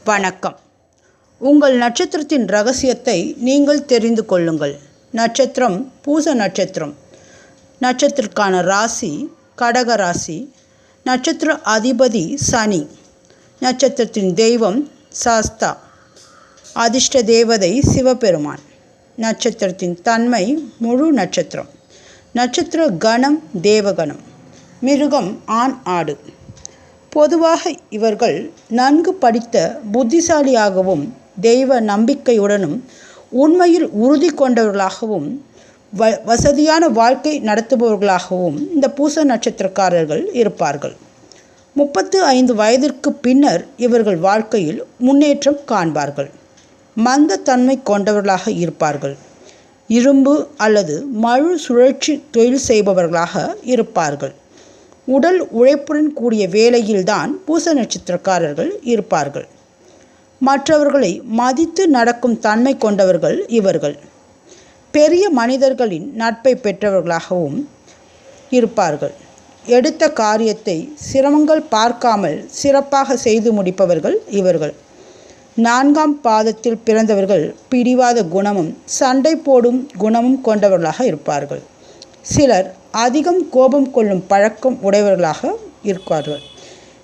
வணக்கம். உங்கள் நட்சத்திரத்தின் ரகசியத்தை நீங்கள் தெரிந்து கொள்ளுங்கள். நட்சத்திரம் பூச நட்சத்திரம். நட்சத்திரக்கான ராசி கடக ராசி. நட்சத்திர அதிபதி சனி. நட்சத்திரத்தின் தெய்வம் சாஸ்தா. அதிர்ஷ்ட தேவதை சிவபெருமான். நட்சத்திரத்தின் தன்மை முழு நட்சத்திரம். நட்சத்திர கணம் தேவகணம். மிருகம் ஆண் ஆடு. பொதுவாக இவர்கள் நன்கு படித்த புத்திசாலியாகவும் தெய்வ நம்பிக்கையுடனும் உண்மையில் உறுதி கொண்டவர்களாகவும் வசதியான வாழ்க்கை நடத்துபவர்களாகவும் இந்த பூச நட்சத்திரக்காரர்கள் இருப்பார்கள். 35 வயதிற்கு பின்னர் இவர்கள் வாழ்க்கையில் முன்னேற்றம் காண்பார்கள். மந்த தன்மை கொண்டவர்களாக இருப்பார்கள். இரும்பு அல்லது மறு சுழற்சி தொழில் செய்பவர்களாக இருப்பார்கள். உடல் உழைப்புடன் கூடிய வேலையில்தான் பூச நட்சத்திரக்காரர்கள் இருப்பார்கள். மற்றவர்களை மதித்து நடக்கும் தன்மை கொண்டவர்கள் இவர்கள். பெரிய மனிதர்களின் நட்பை பெற்றவர்களாகவும் இருப்பார்கள். எடுத்த காரியத்தை சிரமங்கள் பார்க்காமல் சிறப்பாக செய்து முடிப்பவர்கள் இவர்கள். 4ஆம் பாதத்தில் பிறந்தவர்கள் பிடிவாத குணமும் சண்டை போடும் குணமும் கொண்டவர்களாக இருப்பார்கள். சிலர் அதிகம் கோபம் கொள்ளும் பழக்கம் உடையவர்களாக இருப்பார்கள்.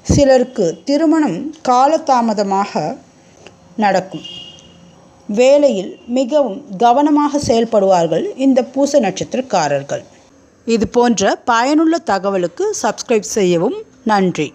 சிலருக்கு திருமணம் காலதாமதமாக நடக்கும். வேலையில் மிகவும் கவனமாக செயல்படுவார்கள் இந்த பூச நட்சத்திரக்காரர்கள். இது போன்ற பயனுள்ள தகவலுக்கு சப்ஸ்கிரைப் செய்யவும். நன்றி.